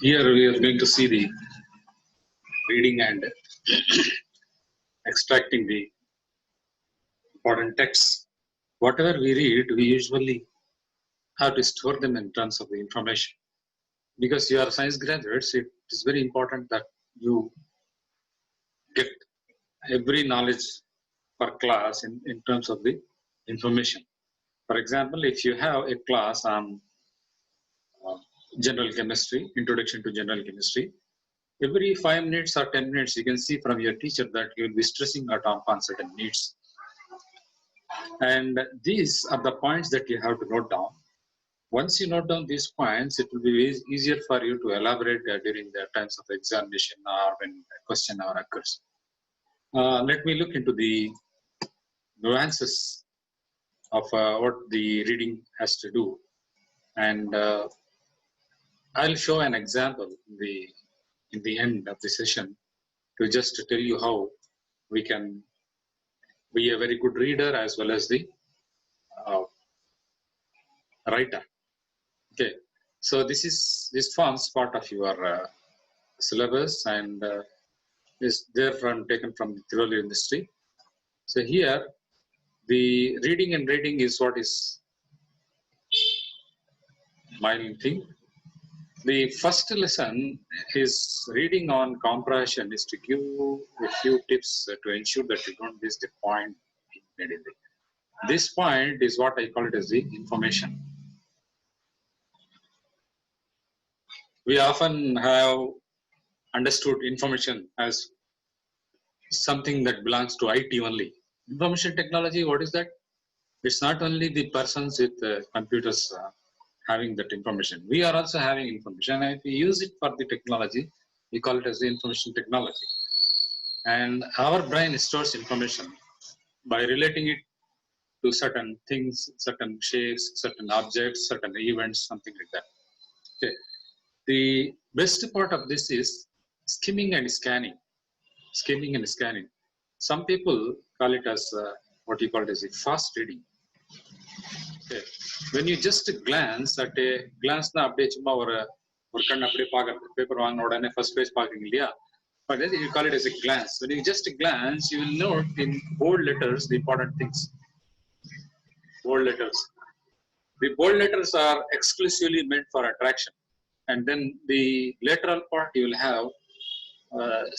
Here we are going to see the reading and extracting the important texts. Whatever we read, we usually have to store them in terms of the information. Because you are science graduates, it is very important that you get every knowledge per class in terms of the information. For example, if you have a class on uh, general chemistry, introduction to general chemistry, every 5 minutes or 10 minutes, you can see from your teacher that you will be stressing out on certain needs. And these are the points that you have to note down. Once you note down these points, it will be easier for you to elaborate during the times of examination or when a question hour occurs. Let me look into the nuances of what the reading has to do. And I'll show an example in the end of the session to just to tell you how we can be a very good reader as well as the uh, writer. Okay, so this forms part of your syllabus and is therefrom taken from the theory industry. So here, the reading and reading is what is my thing. The first lesson is reading on comprehension is to give a few tips to ensure that you don't miss the point immediately. This point is what I call it as the information. We often have understood information as something that belongs to IT only. Information technology, what is that? It's not only the persons with computers having that information. We are also having information, and if we use it for the technology, we call it as the information technology. And our brain stores information by relating it to certain things, certain shapes, certain objects, certain events, something like that. Okay. The best part of this is skimming and scanning. Skimming and scanning. Some people call it as what you call it as a fast reading. Okay. When you just glance at a glance na அப்படியே சும்மா ஒரு கண் அப்படியே பார்க்கறது paper வாங்கின உடனே first page பார்க்குறீங்க இல்லையா but then you call it as a glance. When you just glance, you will note in bold letters the important things. Bold letters. The bold letters are exclusively meant for attraction, and then the lateral part you will have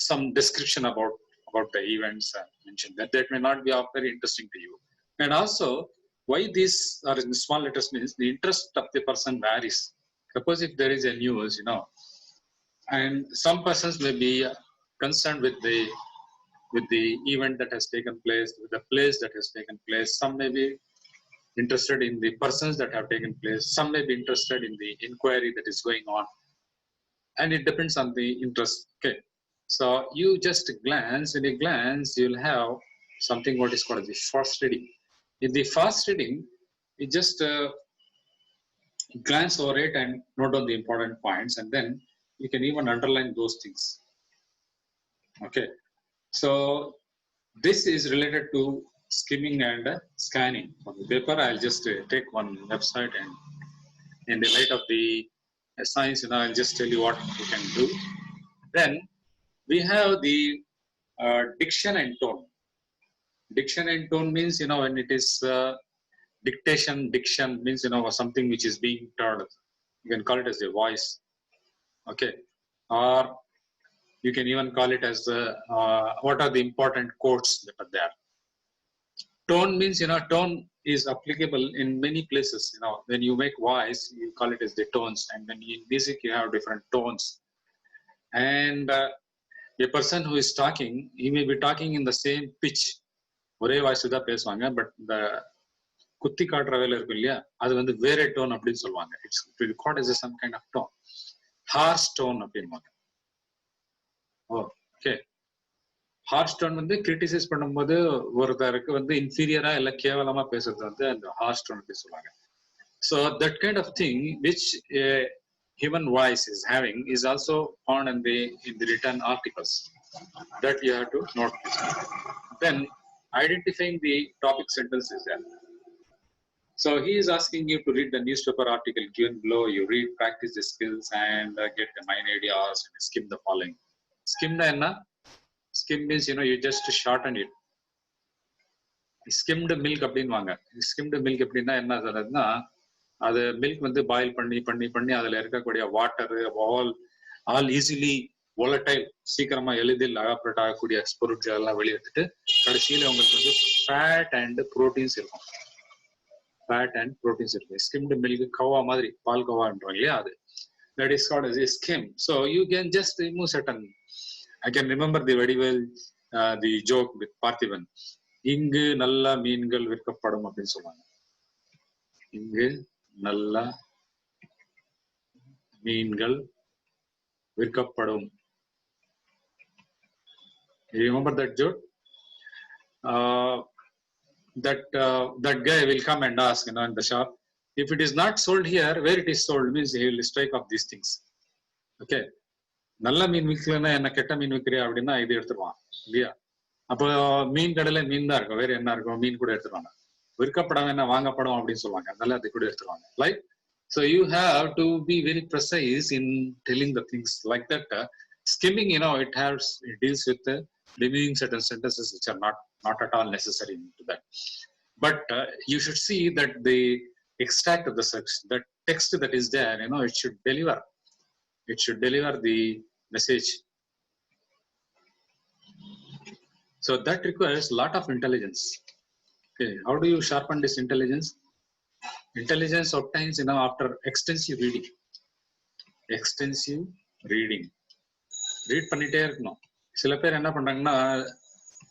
some description about the events mentioned. That may not be very interesting to you. And also, why these are in small letters means the interest of the person varies. Suppose if there is a news, and some persons may be concerned with the event that has taken place, with the place that has taken place. Some may be interested in the persons that have taken place. Some may be interested in the inquiry that is going on. And it depends on the interest. Okay. So you just glance, when you glance, you'll have something what is called the fast reading. In the fast reading, you just glance over it and note down the important points, and then you can even underline those things. Okay. So this is related to skimming and scanning. On the paper, I'll just take one website, and in the light of the science, I'll just tell you what you can do. Then we have the diction and tone. Diction and tone means, when it is diction means, something which is being told. You can call it as a voice. Okay. Or you can even call it as what are the important quotes that are there. Tone means, tone is applicable in many places. When you make voice, you call it as the tones. And when in music, you have different tones. And a person who is talking, he may be talking in the same pitch. ஒரே voice தான் பேசுவாங்க, but இந்த குத்தி காட்டுற வேலை இருக்கும் இல்லையா, அது வந்து வேற டோன் அப்படின்னு சொல்லுவாங்க. It's record is some kind of tone. Harsh tone அப்படின்வாங்க. ஓகே. ஹார்ஷ் டோன் வந்து கிரிட்டிசைஸ் பண்ணும்போது ஒருத்தருக்கு வந்து இன்ஃபீரியரா இல்ல கேவலமா பேசுறது வந்து அந்த ஹார்ஷ் டோன் அப்படி சொல்லுவாங்க. So that kind of thing which human voice is having is also found in the written articles that you have to note. Then identifying the topic sentences there. So he is asking you to read the newspaper article given below. You read, practice the skills, and get the main ideas and skim the following. Skim na skim means you just shorten it. Skimmed milk அப்படின்வாங்க. skimmed milk எப்படின்னா என்ன சொல்றதுன்னா, அது milk வந்து boil பண்ணி அதுல இருக்கக்கூடிய water all easily volatile, சீக்கிரமா எளிதில் அகாப்ரேட் ஆகக்கூடிய பொருட்கள் எல்லாம் வெளியெடுத்துட்டு கடைசியில உங்களுக்கு வந்து ஃபேட் அண்ட் ப்ரோட்டீன்ஸ் இருக்கும். ஸ்கிம்டு மில்க் கவா மாதிரி பால் கவான்றோம் இல்லையா, அது that is called as a skim. So you can just remove certain. I can remember the very well the joke with Parthiban. இங்கு நல்ல மீன்கள் விற்கப்படும் அப்படின்னு சொல்லுவாங்க. இங்கு நல்ல மீன்கள் விற்கப்படும். You remember that joke? That guy will come and ask, in the shop, if it is not sold here, where it is sold, means he will strike off these things. Okay, நல்ல மீன் விற்கலன்னா என்ன கெட்ட மீன் விற்கிறியா அப்படின்னா இது எடுத்துருவான் இல்லையா. அப்போ மீன் கடையில மீன் தான் இருக்கும், வேற என்ன இருக்கும், மீன் கூட எடுத்துருவாங்க. விற்கப்படம் என்ன வாங்கப்படும் அப்படின்னு சொல்லுவாங்க, அதனால அது கூட எடுத்துருவாங்க. Like so you have to be very precise in telling the things like that. Skimming, it deals with removing certain sentences which are not at all necessary into that. But you should see that the extract of the text that is there, it should deliver the message. So that requires a lot of intelligence. Okay, how do you sharpen this intelligence? Intelligence obtains after extensive reading. Read பண்ணிட்டே இருக்கணும். சில பேர் என்ன பண்றாங்கன்னா,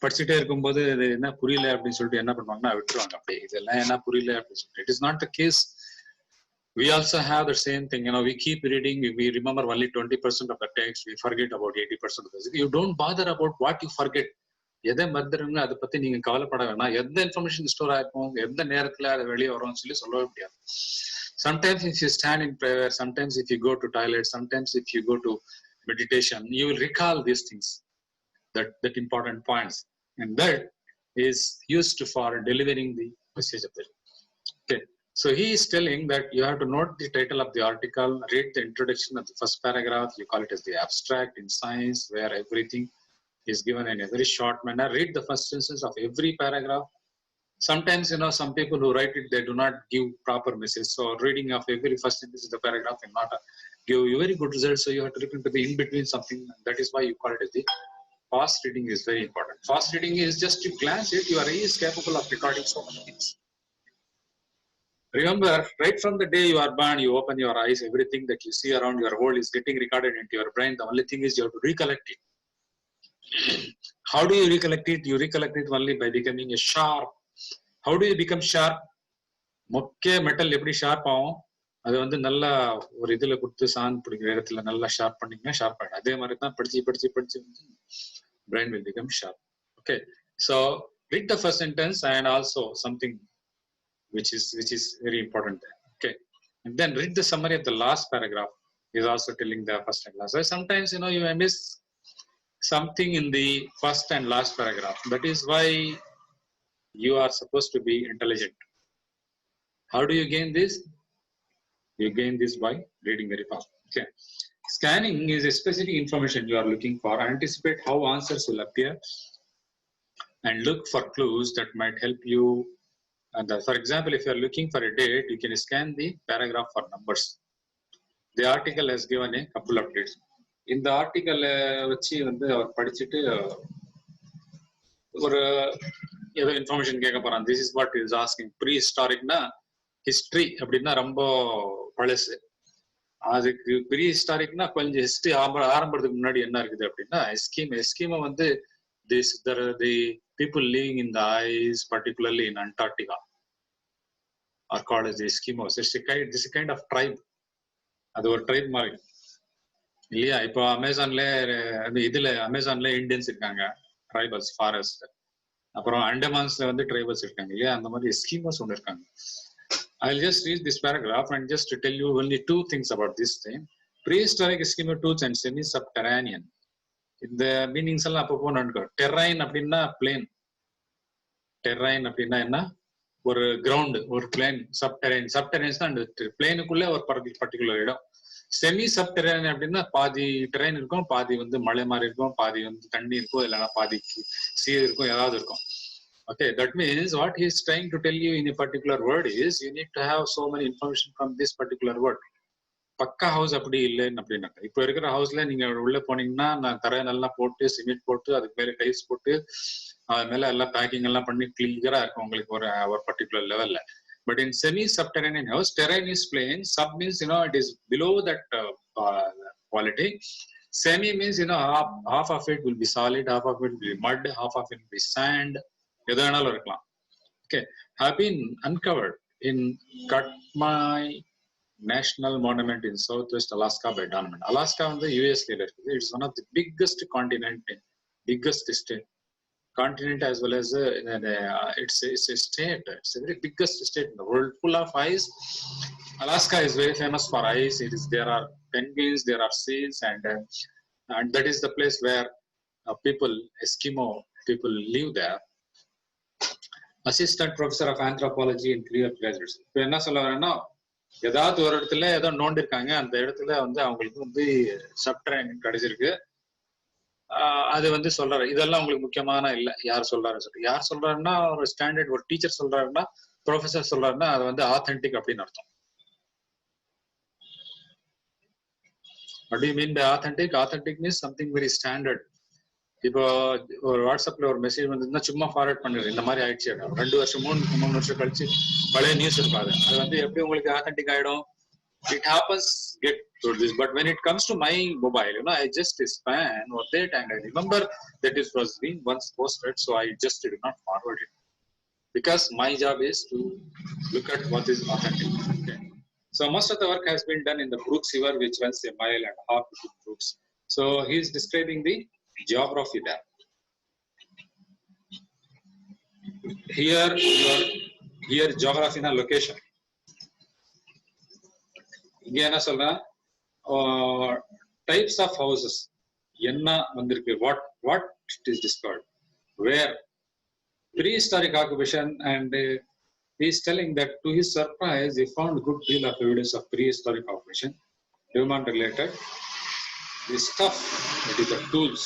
படிச்சுட்டே இருக்கும்போது இது என்ன புரியல அப்படின்னு சொல்லிட்டு என்ன பண்ணுவாங்கன்னா விட்டுருவாங்க. அப்படியே இதெல்லாம் என்ன புரியல அப்படின்னு சொல்லிட்டு. It is not the case. We also have the same thing. We keep reading, we remember only 20% of the text, we forget about 80% of the text. You don't bother about what you forget. எதை மறந்துடுங்க அதை பத்தி நீங்க கவலைப்பட வேணாம். எந்த information store ஆயிருக்கும், எந்த நேரத்துல அது வெளியே வரும்னு சொல்லவே முடியாது. Sometimes if you stand in prayer, sometimes if you go to toilet, sometimes if you go to meditation, you will recall these things, that important points, and that is used for delivering the message of the. Okay, so he is telling that you have to note the title of the article, read the introduction of the first paragraph, you call it as the abstract in science, where everything is given in a very short manner. Read the first sentence of every paragraph. Sometimes some people who write it, they do not give proper message, so reading of every first sentence in the paragraph will not give you very good results. So you have to look into the in between something. That is why you call it as the fast reading is very important. Fast reading is just to glance it, your eye is capable of recording so many things. Remember, right from the day you are born, you open your eyes, everything that you see around your world is getting recorded into your brain. The only thing is you have to recollect it. How do you recollect it? You recollect it only by becoming a sharp. How do you become sharp? மொக்கே metal எப்படி sharp ஆகும், அது வந்து நல்லா ஒரு இதுல கொடுத்து சாந்து பிடிக்கிற இடத்துல நல்லா ஷார்ப் பண்ணீங்கன்னா ஷார்ப் ஆகிடும். அதே மாதிரி தான் படிச்சு brain will become sharp. Okay, so read the first sentence and also something which is very important there. Okay, and then read the summary of the last paragraph, is also telling the first and last. So sometimes you may miss something in the first and last paragraph. That is why you are supposed to be intelligent. How do you gain this? You gain this by reading very fast. Okay, scanning is a specific information you are looking for. Anticipate how answers will appear and look for clues that might help you. And for example, if you are looking for a date, you can scan the paragraph for numbers. The article has given a couple of dates. இந்த article வச்சு வந்து அவர் படிச்சுட்டு ஒரு ஏதோ information கேட்க போறான். This is what is asking. Pre ஹிஸ்டாரிக்னா ஹிஸ்டரி அப்படின்னா ரொம்ப பழசு. அதுக்கு ப்ரீ ஹிஸ்டாரிக்னா கொஞ்சம் ஹிஸ்டரி ஆரம்பத்துக்கு முன்னாடி என்ன இருக்குது அப்படின்னா எஸ்கீமை வந்து the people living in the ice, particularly in Antarctica, are called as the Eskimos. It's a kind of tribe. அது ஒரு ட்ரைப் மாதிரி இல்லையா. இப்போ அமேசான்ல இந்தியன்ஸ் இருக்காங்க, ட்ரைபல்ஸ் ஃபாரஸ்ட். அப்புறம் அண்டமான்ஸ்ல வந்து ட்ரைபல்ஸ் இருக்காங்க இல்லையா, அந்த மாதிரி எஸ்கிமோஸ் ஒன்று இருக்காங்க. I'll just read this paragraph and just to tell you only two things about this thing. Prehistoric Eskimo tools and semi-subterranean. இந்த மீனிங்ஸ் எல்லாம் அப்போ போனோம். டெரைன் அப்படின்னா பிளேன். டெரைன் அப்படின்னா என்ன? ஒரு கிரவுண்ட், ஒரு பிளேன், சப்டெரைன்ஸ் தான் அந்த பிளேனுக்குள்ள ஒரு பர்டிகுலர் இடம். செமி சப்டெரைன் அப்படின்னா பாதி டெரைன் இருக்கும், பாதி வந்து மலை மாதிரி இருக்கும், பாதி வந்து தண்ணி இருக்கும், இல்லைன்னா பாதி சீ இருக்கும், ஏதாவது இருக்கும். Okay, that means what he is trying to tell you in a particular word is you need to have so many information from this particular word. பக்கா ஹவுஸ் அப்படி இல்லைன்னு அப்படின்னாக்க, இப்போ இருக்கிற ஹவுஸ்ல நீங்க உள்ள போனீங்கன்னா நான் தரையை நல்லா போட்டு சிமெண்ட் போட்டு அதுக்கு மேல டைல்ஸ் போட்டு அது மேல எல்லாம் பேக்கிங் எல்லாம் பண்ணி கிளியரா இருக்கும் உங்களுக்கு ஒரு பர்டிகுலர் லெவல்ல. But in semi subterranean house, terrain is plain, sub means it is below that quality. Semi means half of it will be solid, half of it will be mud, half of it will be sand, எது வேணாலும் இருக்கலாம். Okay, have been uncovered in Katmai National Monument in Southwest Alaska by Donovan. Alaska வந்து யூஎஸ்ல இருக்குது. It's one of the biggest biggest state continent as well as it's a state. It's the very biggest state in the world, full of ice. Alaska is very famous for ice. There are penguins, there are seals, and that is the place where Eskimo people live there. Assistant Professor of Anthropology in Career Graduates. இப்போ என்ன சொல்ல வரேன்னா, ஏதாவது ஒரு இடத்துல ஏதோ நோண்டிருக்காங்க, அந்த இடத்துல வந்து அவங்களுக்கு வந்து சப்டெரைன் கிடைச்சிருக்கு. அது வந்து சொல்றாரு. இதெல்லாம் உங்களுக்கு முக்கியமான இல்ல, யார் சொல்றாரு சொல்லி. யார் சொல்றாருன்னா ஒரு ஸ்டாண்டர்ட் ஒரு டீச்சர் சொல்றாருன்னா, ப்ரொஃபசர் சொல்றாருன்னா அது வந்து ஆத்தென்டிக் அப்படின்னு அர்த்தம். What do you mean by authentic? Authentic means something very standard. இப்போ ஒரு வாட்ஸ்அப்ல ஒரு மெசேஜ் வந்ததுன்னா சும்மா ஃபார்வர்ட் பண்ணிடுறேன், இந்த மாதிரி ஆயிடுச்சு. 2 வருஷம் 3 வருஷம் கழிச்சு பழைய நியூஸ் இருக்காது. அது வந்து எப்படி உங்களுக்கு ஆத்தென்டிக் ஆயிடும்? It happens get through this, but when it comes to my mobile, I just span or that, and I remember that it was being once posted, so I just did not forward it because my job is to look at what is authentic. Okay. So most of the work has been done in the Brooks River, which runs a mile and a half between Brooks. So he is describing the geography there. Here geography na location. இங்க என்ன சொல்றேன், types of houses என்ன வந்திருக்கு, what it is discovered, where prehistoric occupation, and he is telling that to his surprise he found good deal of evidence of prehistoric occupation, human related. The stuff, that is the tools,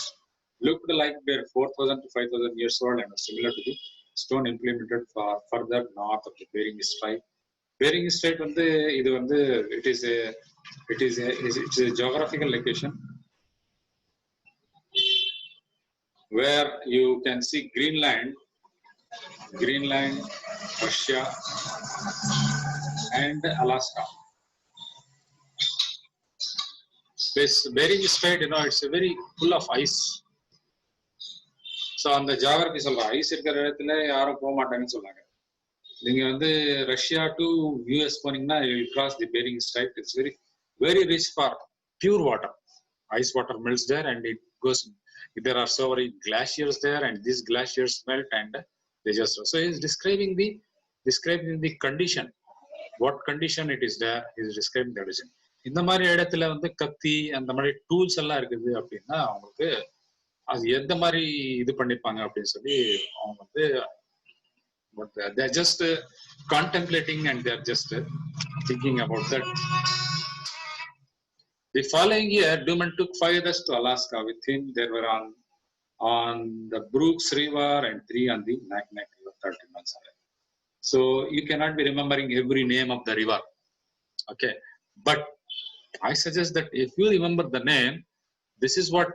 looked like they're 4,000 to 5,000 years old and are similar to the stone implemented further north of the Bering Strait. Bering Strait வந்து இது வந்து it is a geographical location where you can see Greenland, Russia, and Alaska. This Bering Strait, it's a very full of ice. So அந்த geography சொல்றாங்க, ice இருக்கிற இடத்துல யாரும் போக மாட்டாங்கன்னு சொன்னாங்க. நீங்க வந்து ரஷ்யா டு யூஎஸ் போனீங்கன்னா you will cross the Bering Strait. It's very very rich for pure water. Ice water melts there and it goes. There are so many glaciers there, and these glaciers melt and they just. So he is describing the condition. What condition it is there? He is describing the condition. இந்த மாதிரி இடத்துல வந்து கத்தி அந்த மாதிரி tools எல்லாம் இருக்குது அப்படின்னா அவங்களுக்கு அது எந்த மாதிரி இது பண்ணிருப்பாங்க அப்படின்னு சொல்லி அவங்க வந்து they are just contemplating and they are just thinking about that. The following year, Duman took 5 others to Alaska. With him, there were on the Brooks River and 3 on the Naknek River, 30 miles away. So you cannot be remembering every name of the river. Okay, but I suggest that if you remember the name, this is what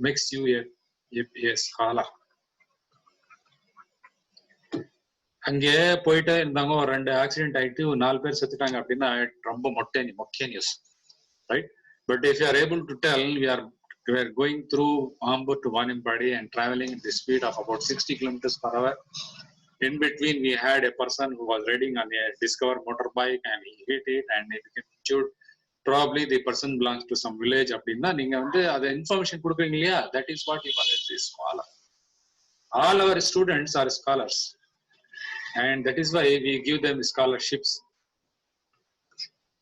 makes you a scholar. அங்கே போயிட்டு இருந்தாங்க, ஒரு 2 accident ஆயிட்டு 4 பேர் செத்துட்டாங்க அப்படின்னா ரொம்ப மொக்க news, right? But if you are able to tell we are going through Ambur to Vaninpadi and traveling at the speed of about 60 kilometers per hour. In between we had a person who was riding on a Discover motorbike and he hit it and he became injured. Probably the person belongs to some village அப்படின்னா நீங்க வந்து அதை information கொடுக்குறீங்க இல்லையா, that is what you call it, a scholar. All our students are scholars. And that is why we give them scholarships.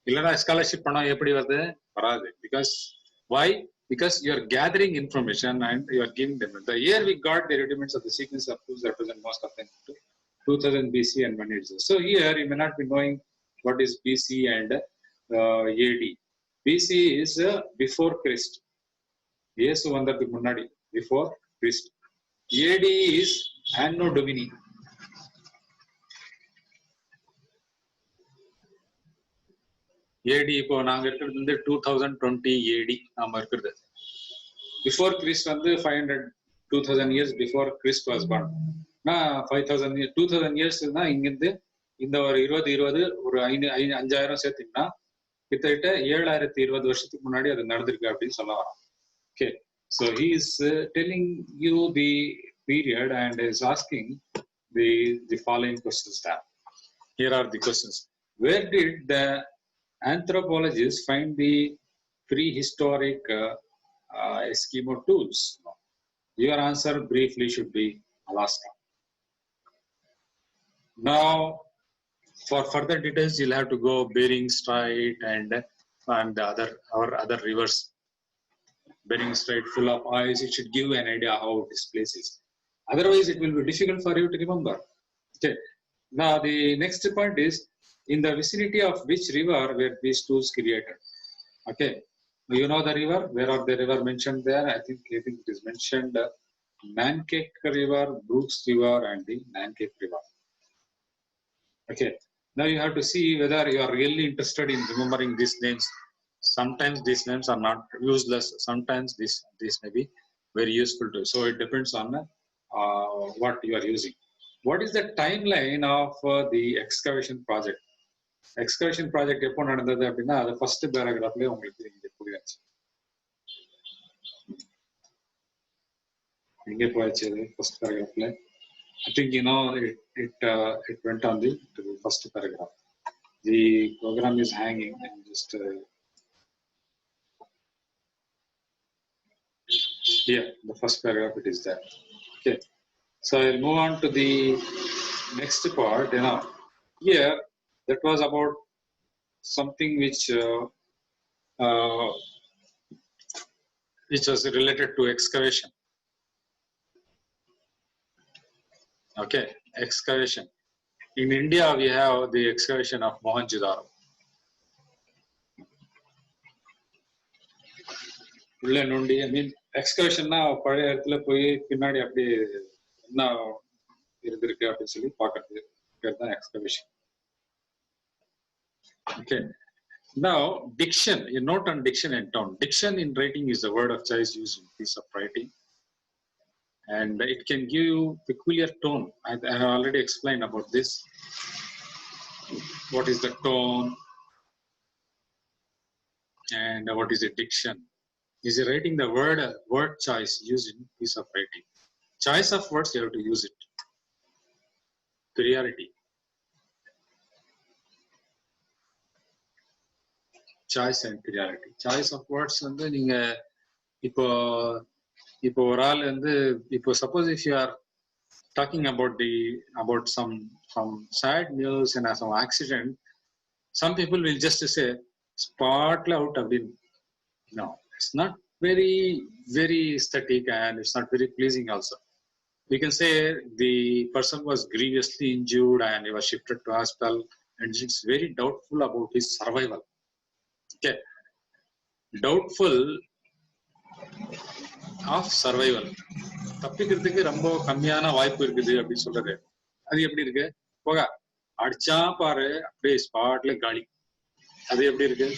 இல்லனா scholarship பணம் எப்படி வருது? வராது. Because why? Because you are gathering information and you are giving them. The year we got the rudiments of the sequence of tools represent most of them to 2000 BC and 180. So here you may not be knowing what is BC and AD. BC is before Christ. Yesu vandradhukku munnadi, before Christ. AD is Anno Domini. AD இப்போ நாங்க இருக்கிறது வந்து 2020 AD நாம இருக்கிறது. Before Christ வந்து 500 2000 years before Christ was born. 2000 years இங்கிருந்து இந்த ஒரு 20 ஒரு 5000 சேர்த்தீங்கன்னா கிட்டத்தட்ட 7020 வருஷத்துக்கு முன்னாடி அது நடந்திருக்கு அப்படின்னு சொல்ல வரோம். Okay, so he is telling you the period and is asking the following questions there. Here are the questions. Where did the anthropologists find the prehistoric Eskimo tools? Your answer briefly should be Alaska. Now, for further details, you'll have to go Bering Strait and our other rivers. Bering Strait full of ice. It should give an idea how this place is. Otherwise, it will be difficult for you to remember. Okay. Now, the next point is, in the vicinity of which river were these tools created? Okay. You know the river? Where are the river mentioned there? I think it is mentioned Nankake River, Brooks River, and the Nankake River. Okay. Now you have to see whether you are really interested in remembering these names. Sometimes these names are not useless. Sometimes these may be very useful too. So it depends on what you are using. What is the timeline of the excavation project? Excavation project எப்போ நடந்தது அப்படின்னா அது first பேராகிராஃப்லயே உங்களுக்கு இங்க புரியாச்சு. எங்கே போயாச்சு அது first பேராகிராஃப்ல? I think you know it went on to the first paragraph. The program is hanging and just here the first paragraph it is there. Okay, so I'll move on to the next part. You know, here that was about something which was related to excavation. Okay, excavation. In India, we have the excavation of Mohenjo-daro. I mean, excavation na பழைய இடத்துல போய் பின்னாடி அப்படியே என்ன இருந்திருக்கு அப்படின்னு சொல்லி பார்க்கறது பேர் தான் excavation. Okay. Now, diction. You note on diction and tone. Diction in writing is the word of choice used in piece of writing. And it can give you peculiar tone. I have already explained about this. What is the tone and what is the diction? Is writing the word choice used in piece of writing. Choice of words, you have to use it. Priority. Choice and priority. Choice of words வந்து நீங்க இப்போ ஒரு ஆள் வந்து இப்போ suppose if you are talking about some sad news and some accident, some people will just say spotla out abdin. No, it's not very aesthetic and it's not very pleasing also. We can say the person was grievously injured and he was shifted to hospital and it's very doubtful about his survival. Okay, doubtful of survival. தப்பிக்கிறதுக்கு ரொம்ப கம்மியான வாய்ப்பு இருக்குது அப்படின்னு சொல்றது. அது எப்படி இருக்கு? போக அடிச்சா பாரு அப்படியே ஸ்பாட்ல காலி. அது எப்படி இருக்கு?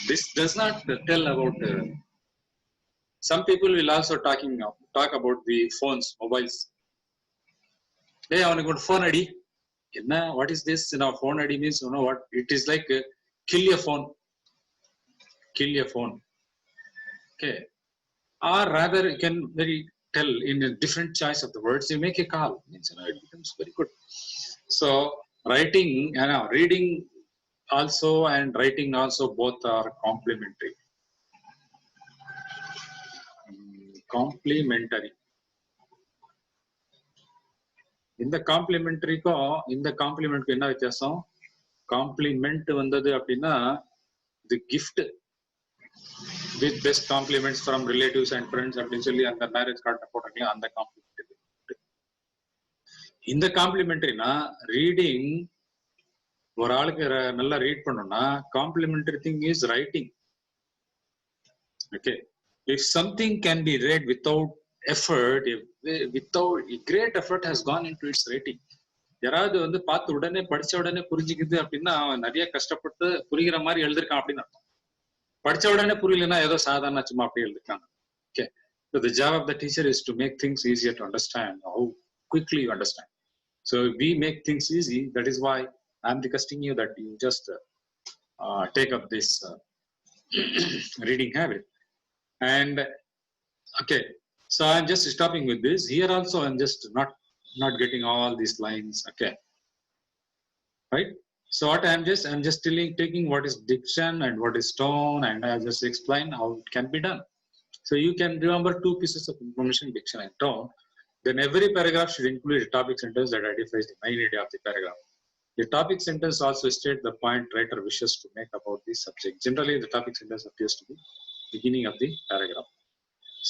This does not tell about. Some people will also talk about the phones, mobiles. Hey, அவனுக்கு ஒரு phone அடி. என்ன? What is this? Phone அடி means you know what? It is like kill your phone. Kill your phone. Okay. Or rather, you can tell in a different choice of the words, you make a call. Means, it becomes very good. So, writing, reading also and writing also both are complementary. Complementary. இந்த காம்ப்ளிமெண்டரிக்கும் இந்த காம்ப்ளிமெண்ட்க்கு என்ன வித்தியாசம்? Complement வந்தது அப்படின்னா தி gift with best compliments from relatives and friends அப்படின்னு சொல்லி அந்த marriage card போட்டாங்களே அந்த காம்ப்ளிமெண்ட். இந்த காம்ப்ளிமெண்டரினா ரீடிங் ஒரு ஆளுக்கு நல்லா ரீட் பண்ணணும்னா complementary thing is writing. Okay, if something can be read without effort, without great effort has gone into its writing. யாராவது வந்து பார்த்து உடனே படிச்ச உடனே புரிஞ்சுக்குது அப்படின்னா அவன் நிறைய கஷ்டப்பட்டு புரிகிற மாதிரி எழுதிருக்கான் அப்படின்னு அர்த்தம். படிச்ச உடனே புரியலன்னா ஏதோ சாதாரண சும்மா அப்படி எழுதிருக்காங்க. Okay, so the job of the teacher is to make things easier to understand, how quickly you understand. So we make things easy. That is why I'm requesting you that you just take up this reading habit. And okay, so I'm just stopping with this. Here also I'm just not getting all these lines. Okay, right? So what I'm just taking what is diction and what is tone, and I just explain how it can be done. So you can remember two pieces of information, diction and tone. Then every paragraph should include a topic sentence that identifies the main idea of the paragraph. The topic sentence also states the point writer wishes to make about the subject. Generally, the topic sentence appears to be beginning of the paragraph.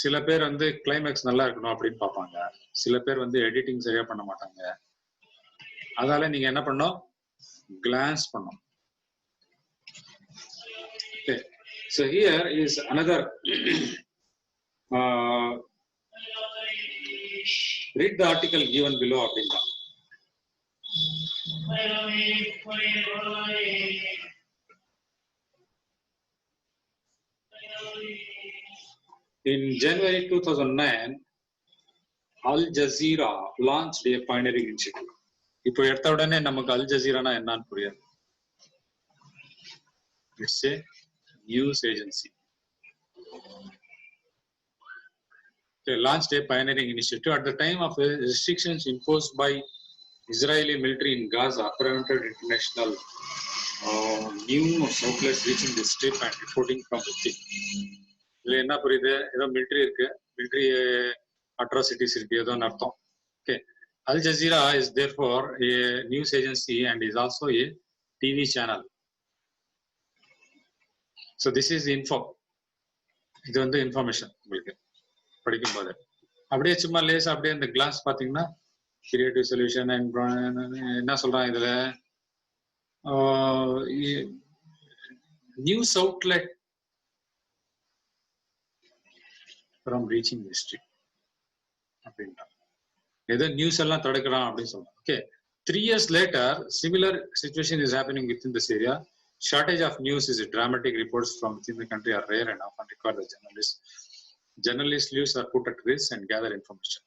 சில பேர் வந்து climax நல்லா இருக்கணும் அப்படின்னு பார்ப்பாங்க, சில பேர் வந்து எடிட்டிங் சரியா பண்ண மாட்டாங்க. அதால நீங்க என்ன பண்ணணும், கிளான்ஸ் பண்ணணும். Okay, so here is another read the article given below அப்படின்னா. In January 2009, Al Jazeera launched a pioneering initiative. இப்போ எடுத்த உடனே நமக்கு அல் ஜசீரானா என்னன்னு புரியாது. It's a news agency. They launched a pioneering initiative at the time of restrictions imposed by Israeli military in Gaza prevented international news outlets reaching the strip and reporting from the thing. இதுல என்ன புரியுது, ஏதோ military இருக்கு, military atrocities இருக்கு ஏதோன்னு அர்த்தம். Okay, Al Jazeera is therefore a news agency and is also a TV channel. So this is info. இது வந்து இன்ஃபர்மேஷன் உங்களுக்கு படிக்கும் போது. அப்படியே சும்மா லேஸ் அப்படியே இந்த கிளாஸ் பாத்தீங்கன்னா கிரியேட்டிவ் சொல்யூஷன் அண்ட் என்ன சொல்றான் இதுல, news outlet from reaching district அப்படின்றான். ஏதோ நியூஸ் எல்லாம் தடுக்கிறான் அப்படின்னு சொல்றான். Okay, 3 years later, similar situation is happening within this area. Shortage of news is dramatic. Reports from within the country are rare and often require the journalists. Journalist lives are put at risk and gather information.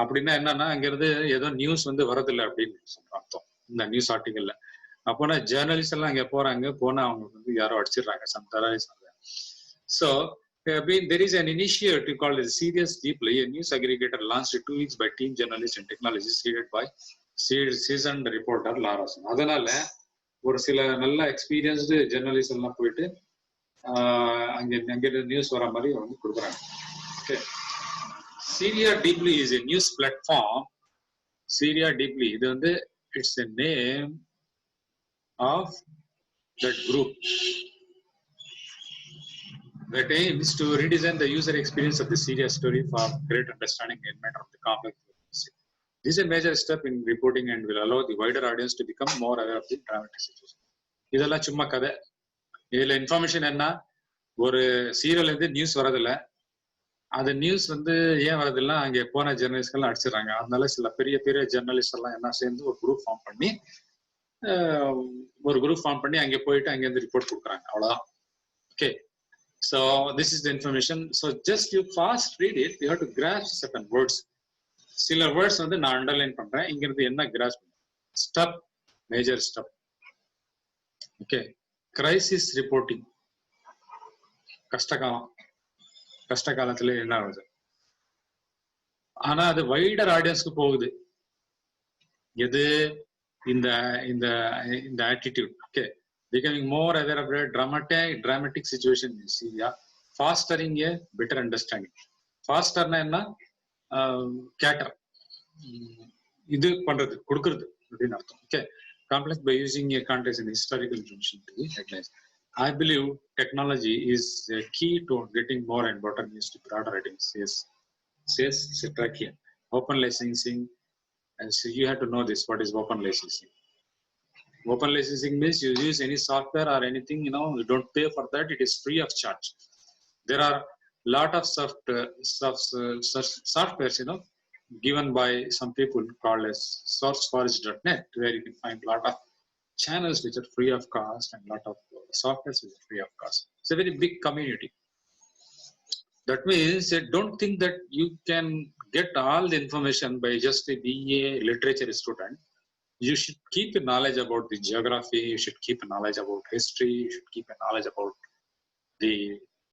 அப்படின்னா என்னன்னா, அங்கிருந்து ஏதோ news வந்து வரதில்லை அப்படின்னு சொல்ற அர்த்தம் இந்த நியூஸ் ஆர்டிகல்ல. அப்போனா ஜேர்னலிஸ்ட் எல்லாம் அங்க போறாங்க, போனா அவங்க வந்து யாரோ அடிச்சிடுறாங்க, some terrorist. So there is an initiative called Serious Deeply, a news aggregator launched 2 weeks by team journalists and technologists headed by seasoned reporter Larason. அதனால ஒரு சில நல்ல எக்ஸ்பீரியன்ஸ்டு ஜெர்னலிஸ்ட் எல்லாம் போயிட்டு அங்க நியூஸ் வர மாதிரி வந்து கொடுக்குறாங்க. Okay, Syria Deeply is a news platform. Syria Deeply, இது வந்து it's a name of that group that aims to redesign the user experience of the Syria story for great understanding and matter of the conflict. This is a major step in reporting and will allow the wider audience to become more aware of the dramatic situation. இதெல்லாம் சும்மா கதை. இதுல information என்ன, ஒரு serial இருந்து news வரதில்லை, அந்த news வந்து ஏன் வரதில்லை, அங்கே போன ஜெர்னலிஸ்ட் எல்லாம் அடிச்சிடறாங்க. அதனால சில பெரிய பெரிய ஜெர்னலிஸ்ட் எல்லாம் என்ன சேர்ந்து ஒரு குரூப் ஃபார்ம் பண்ணி அங்கே போயிட்டு அங்கேருந்து ரிப்போர்ட் கொடுக்குறாங்க, அவ்வளவுதான். Okay, so this is the information. So just you fast read it, you have to grasp certain words. சில வேர்ட்ஸ் வந்து நான் அண்டர்லைன் பண்றேன், இங்க இருந்து என்ன grass step, major step. Okay, crisis reporting, கஷ்ட காலத்துல என்ன ஆகுது, ஆனா அது வைடர் ஆடியன்ஸ்க்கு போகுது. எது, இந்த இந்த இந்த attitude. Okay, becoming more aware of a dramatic situation in Syria, fostering a better understanding. Fasterனா என்ன, கேட்டர், இது பண்றது கொடுக்கறது அப்படின்னு அர்த்தம். Okay, complex by using a context and historical information to the headlines. I believe technology is a key to getting more and better news to broader audience, says Citrakian. Open licensing And so you have to know this, what is open licensing. Open licensing means you use any software or anything, you don't pay for that, it is free of charge. There are lot of softwares, given by some people called as sourceforge.net, where you can find a lot of channels which are free of cost and a lot of softwares which are free of cost. It's a very big community. That means don't think that you can get all the information by just being a literature student. You should keep a knowledge about the geography, you should keep a knowledge about history, you should keep a knowledge about the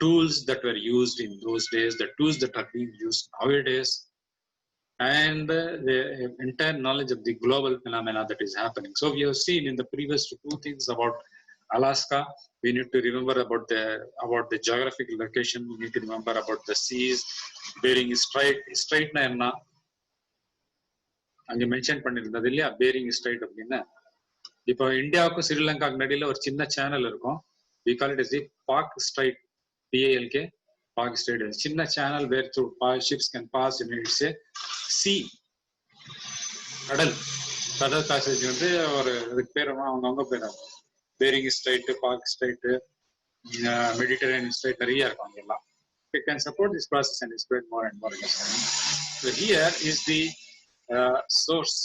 tools that were used in those days, the tools that are being used nowadays, and the entire knowledge of the global phenomena that is happening. So we have seen in the previous two things about Alaska. We need to remember about the geographical location. We need to remember about the seas, Bering Strait na enna அங்க mention பண்ணிருந்தது இல்லையா, bearing straight அப்படின்னு. இப்போ இந்தியாவுக்கும் ஸ்ரீலங்காவுக்கு நடுவில் ஒரு சின்ன channel இருக்கும். we call it as the Park Strait, PALK, Park Strait. சின்ன channel where through ships can pass in its sea, கடல் பேசேஜ் வந்து ஒரு அதுக்கு பேர் அவங்க பேர் Bering strait, Palk strait, Mediterranean strait நிறைய இருக்கும் அங்க எல்லாம். It can support this process and spread more and more understanding. So here is the source.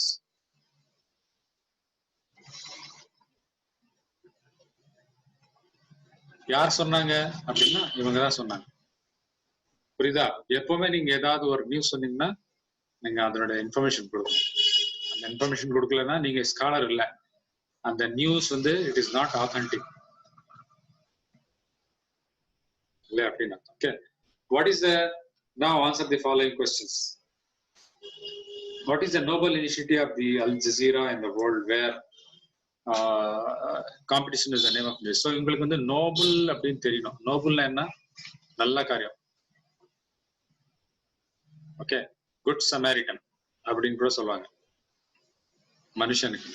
யார் சொன்னாங்க அப்படின்னா இவங்க தான் சொன்னாங்க. புரியுதா? எப்பவுமே நீங்க ஏதாவது ஒரு நியூஸ் சொன்னீங்கன்னா நீங்க அதனோட இன்ஃபர்மேஷன் கொடுக்கணும். அந்த இன்ஃபர்மேஷன் கொடுக்கலன்னா நீங்க ஸ்காலர் இல்லை. அந்த நியூஸ் வந்து இட் இஸ் நாட் ஆத்தென்டிக் இல்லை அப்படின்னா. Okay, what is the now answer the following questions. What is the noble initiative of the Al Jazeera in the world where competition is the name of this? So உங்களுக்கு வந்து Nobel அப்படின்னு தெரியணும். நோபல்னா என்ன? நல்ல காரியம். Okay, good Samaritan அப்படின்னு கூட சொல்லுவாங்க மனுஷனுக்கு.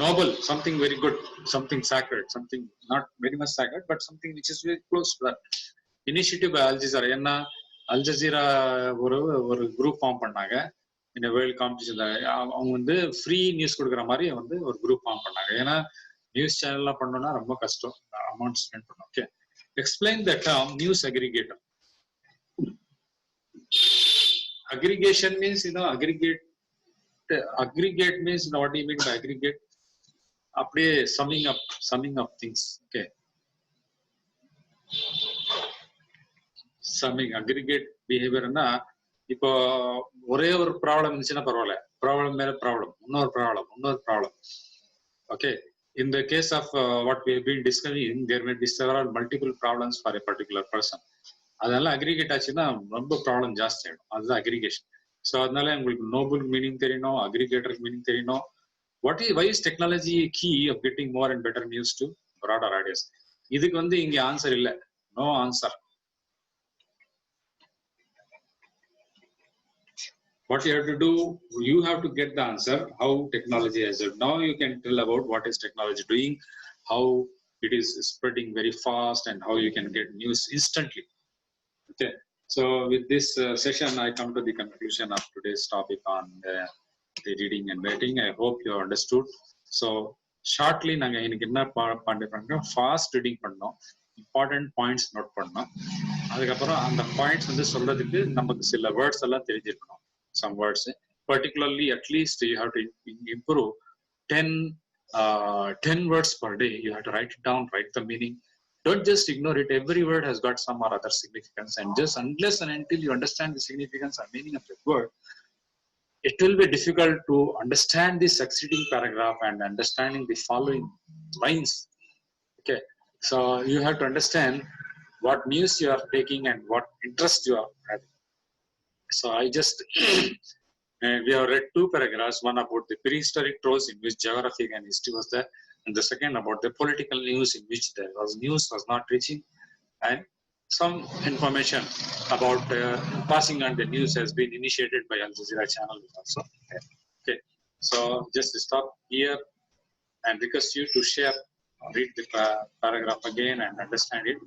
Noble, something very good, something sacred, something not very much sacred, but something which is very close to that. Initiative by Al Jazeera. என்ன, அல் ஜசீரா ஒரு குரூப் ஃபார்ம் பண்ணாங்க. இந்த வேர்ல்டு காம்படிஷன் அவங்க வந்து ஃப்ரீ நியூஸ் கொடுக்குற மாதிரி வந்து ஒரு குரூப் ஃபார்ம் பண்ணாங்க. ஏன்னா நியூஸ் சேனல்லாம் பண்ணோம்னா ரொம்ப கஷ்டம், அமௌண்ட் ஸ்பெண்ட் பண்ணணும். Okay, explain the term news aggregator. Aggregation means aggregate means what do you mean by aggregate? அப்படியே summing up things. Okay, summing aggregate behavior னா இப்போ ஒரே ஒரு ப்ராப்ளம் இருந்துச்சுன்னா பரவாயில்ல, ப்ராப்ளம் மேல ப்ராப்ளம், இன்னொரு problem. Okay, in the case of what we have been discussing, there may be several multiple problems for a particular person. அதனால aggregate ஆச்சுன்னா ரொம்ப ப்ராப்ளம் ஜாஸ்தி ஆகிடும். அதுதான் அக்ரிகேஷன். ஸோ அதனால உங்களுக்கு நோபல் மீனிங் தெரியணும், அக்ரிகேட்டர் மீனிங் தெரியணும். why is technology key of getting more and better news to broader audience? இதுக்கு வந்து இங்க ஆன்சர் இல்லை, no answer. What you have to do, you have to get the answer how technology has it. Now you can tell about what is technology doing, how it is spreading very fast, and how you can get news instantly. Okay, so with this session I come to the conclusion of today's topic on the reading and writing. I hope you understood. So shortly நாங்க இன்னைக்கு என்ன பண்றோம், fast reading பண்ணோம், important points note பண்ணோம். அதுக்கப்புறம் அந்த points வந்து சொல்றதுக்கு நமக்கு சில வேர்ட்ஸ் எல்லாம் தெரிஞ்சிருக்கணும். Some words, particularly at least you have to improve 10 words per day. You have to write it down, write the meaning. Don't just ignore it. Every word has got some or other significance, and just unless and until you understand the significance or meaning of the word, it will be difficult to understand the succeeding paragraph and understanding the following lines. Okay, so you have to understand what news you are taking and what interest you are having. So I just we have read two paragraphs, one about the prehistoric prose in which geography and history was there, and the second about the political news in which there was news was not reaching, and some information about passing on the news has been initiated by Al Jazeera channel also. Okay, so just stop here and request you to share, read the paragraph again and understand it,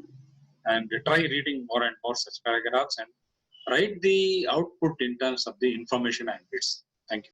and try reading more and more such paragraphs and write the output in terms of the information and bits. Thank you.